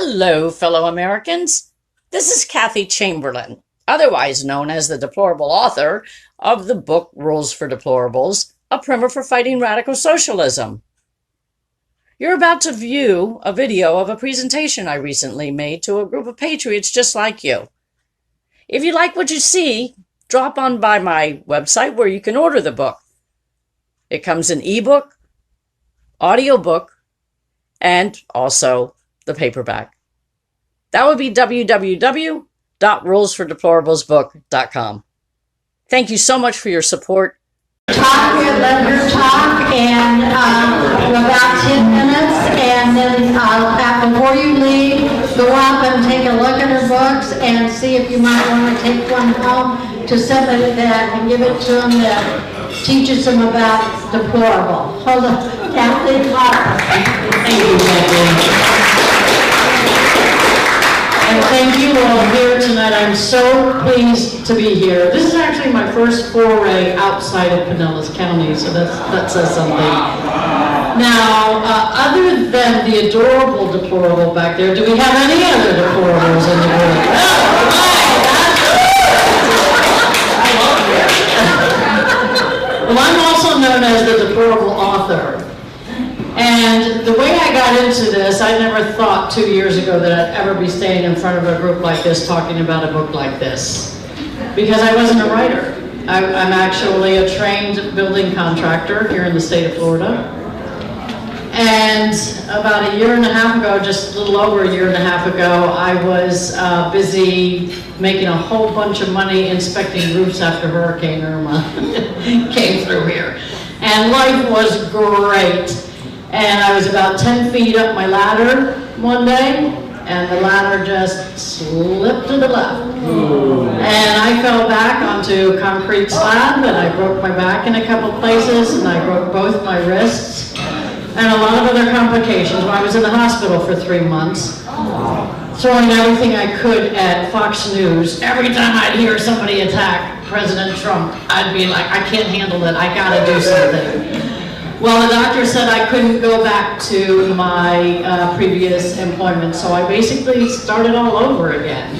Hello, fellow Americans. This is Kathy Chamberlain, otherwise known as the deplorable author of the book Rules for Deplorables, a primer for fighting radical socialism. You're about to view a video of a presentation I recently made to a group of patriots just like you. If you like what you see, drop on by my website where you can order the book. It comes in ebook, audiobook, and also the paperback. That would be www.rulesfordeplorablesbook.com. Thank you so much for your support. Talk, let her talk, and about 10 minutes, and then before you leave, go up and take a look at her books and see if you might want to take one home to somebody that and give it to them that teaches them about deplorable. Hold on, Kathy. Thank you, Kathy. And thank you all here tonight. I'm so pleased to be here. This is actually my first foray outside of Pinellas County, so that says something. Now, other than the adorable deplorable back there, do we have any other deplorables in the room? Well, I'm also known as the deplorable author. And the way I got into this, I never thought 2 years ago that I'd ever be standing in front of a group like this talking about a book like this. Because I wasn't a writer. I'm actually a trained building contractor here in the state of Florida. And about a year and a half ago, just a little over a year and a half ago, I was busy making a whole bunch of money inspecting roofs after Hurricane Irma came through here. And life was great. And I was about 10 feet up my ladder one day, and the ladder just slipped to the left. Ooh. And I fell back onto a concrete slab, and I broke my back in a couple places, and I broke both my wrists, and a lot of other complications. I was in the hospital for 3 months, throwing everything I could at Fox News. Every time I'd hear somebody attack President Trump, I'd be like, I can't handle it, I gotta do something. Well, the doctor said I couldn't go back to my previous employment, so I basically started all over again.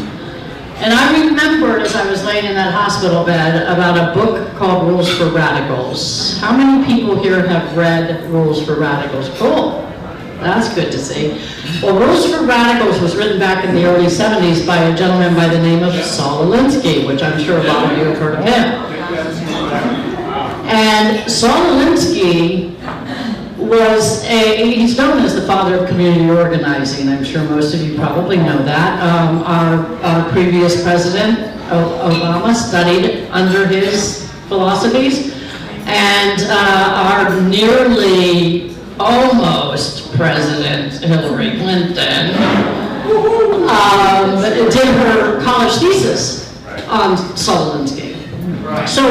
And I remembered as I was laying in that hospital bed about a book called Rules for Radicals. How many people here have read Rules for Radicals? Cool. That's good to see. Well, Rules for Radicals was written back in the early 70s by a gentleman by the name of Saul Alinsky, which I'm sure a lot of you have heard of him. And Saul Alinsky he's known as the father of community organizing. I'm sure most of you probably know that. Our previous president, Obama, studied under his philosophies. And our nearly almost president, Hillary Clinton, did her college thesis on Saul Alinsky. So,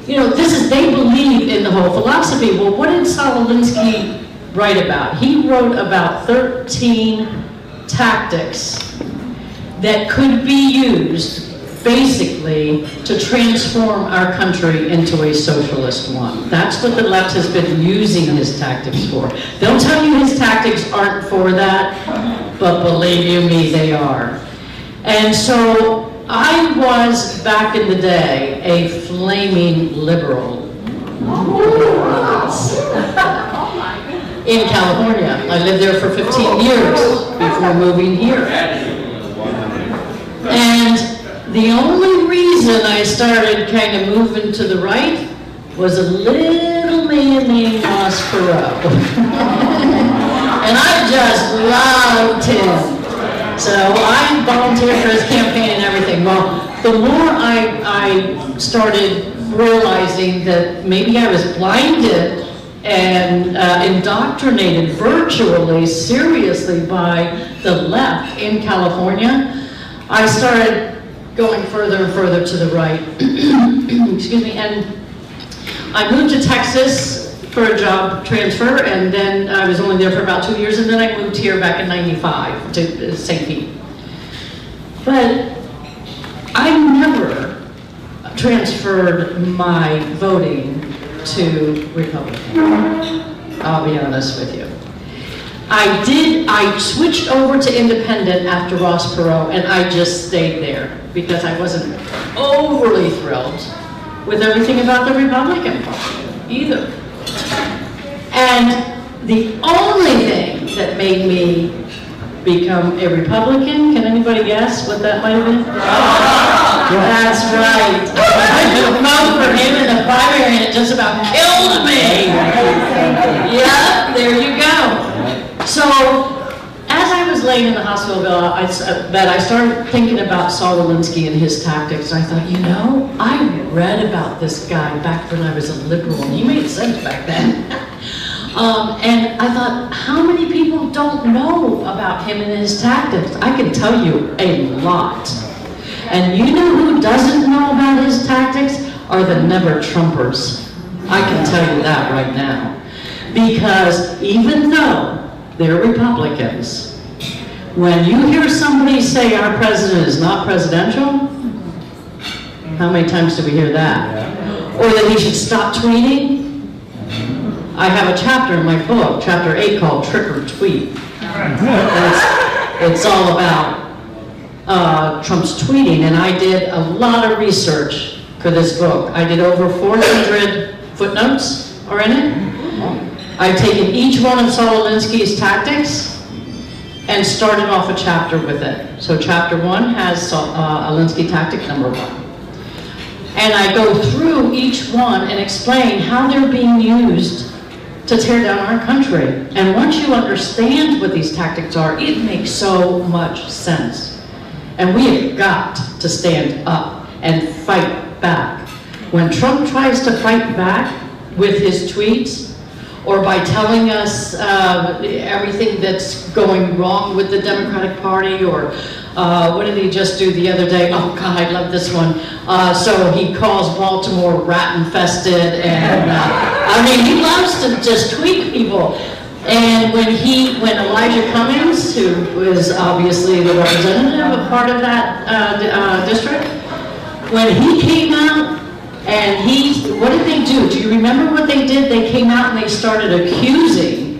you know, they believe in the whole philosophy. Well, what did Saul Alinsky write about? He wrote about 13 tactics that could be used, basically, to transform our country into a socialist one. That's what the left has been using his tactics for. They'll tell you his tactics aren't for that, but believe you me, they are. And so, I was, back in the day, a flaming liberal in California. I lived there for 15 years before moving here. And the only reason I started kind of moving to the right was a little man named Ross Perot. And I just loved him. So I volunteered for his campaign and everything. Well, the more I started realizing that maybe I was blinded and indoctrinated virtually, seriously, by the left in California, I started going further and further to the right. Excuse me. And I moved to Texas for a job transfer, and then I was only there for about 2 years, and then I moved here back in '95 to St. Pete. But I never transferred my voting to Republican. I'll be honest with you. I switched over to independent after Ross Perot, and I just stayed there because I wasn't overly thrilled with everything about the Republican Party either. And the only thing that made me become a Republican, can anybody guess what that might have been? That's right. I did vote for him in the primary and it just about killed me. Yeah, there you go. So, as I was laying in the hospital bed, I started thinking about Saul Alinsky and his tactics. I thought, you know, I read about this guy back when I was a liberal, and he made sense back then. And I thought, how many people don't know about him and his tactics? I can tell you a lot. And you know who doesn't know about his tactics? Are the never-Trumpers. I can tell you that right now. Because even though they're Republicans, when you hear somebody say our president is not presidential, how many times do we hear that? Or that he should stop tweeting? I have a chapter in my book, chapter 8, called Trick or Tweet. It's all about Trump's tweeting, and I did a lot of research for this book. I did over 400 footnotes are in it. I've taken each one of Saul Alinsky's tactics and started off a chapter with it. So chapter 1 has Alinsky tactic number 1. And I go through each one and explain how they're being used to tear down our country. And once you understand what these tactics are, it makes so much sense. And we have got to stand up and fight back. When Trump tries to fight back with his tweets, or by telling us everything that's going wrong with the Democratic Party, or what did he just do the other day? Oh God, I love this one. So he calls Baltimore rat-infested, and I mean, he loves to just tweet people. And when Elijah Cummings, who was obviously the representative, a part of that district, when he came out, and what did they do? Do you remember what they did? They came out and they started accusing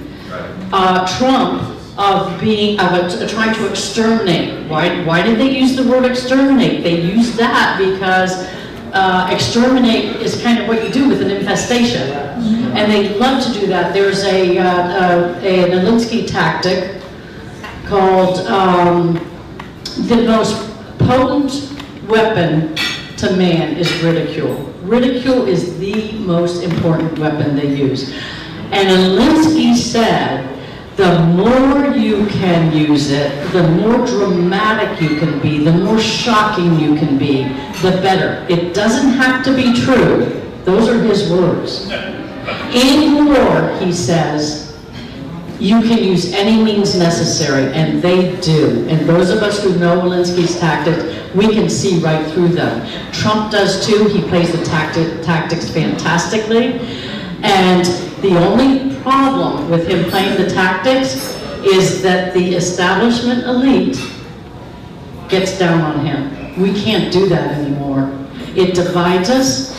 Trump of trying to exterminate. Why did they use the word exterminate? They used that because exterminate is kind of what you do with an infestation. And they love to do that. There's an Alinsky tactic called the most potent weapon to man is ridicule. Ridicule is the most important weapon they use. And Alinsky said, the more you can use it, the more dramatic you can be, the more shocking you can be, the better. It doesn't have to be true. Those are his words. In war, he says, you can use any means necessary, and they do. And those of us who know Alinsky's tactics, we can see right through them. Trump does too. He plays the tactics fantastically. And the only problem with him playing the tactics is that the establishment elite gets down on him. We can't do that anymore. It divides us.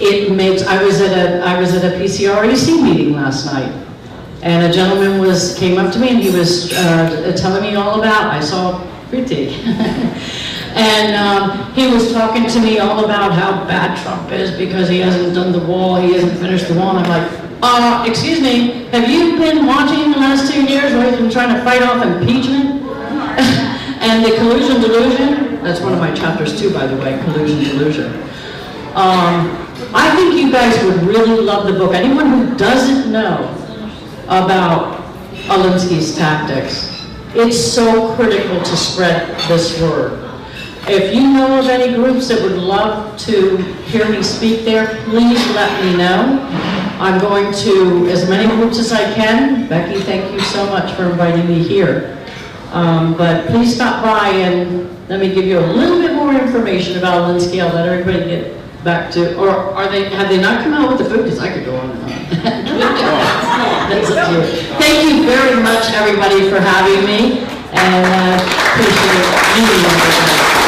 It makes. I was at a PCREC meeting last night, and a gentleman came up to me and he was telling me all about. I saw critique. And he was talking to me all about how bad Trump is because he hasn't done the wall, he hasn't finished the wall. And I'm like, excuse me, have you been watching the last 2 years where he's been trying to fight off impeachment? And the collusion delusion? That's one of my chapters too, by the way, collusion delusion. I think you guys would really love the book. Anyone who doesn't know about Alinsky's tactics, it's so critical to spread this word. If you know of any groups that would love to hear me speak there, please let me know. I'm going to as many groups as I can. Becky, thank you so much for inviting me here. But please stop by and let me give you a little bit more information about Alinsky. I'll let everybody get back to, or have they not come out with the book? Because I could go on and on. That's up to you. Thank you very much, everybody, for having me, and appreciate meeting everybody.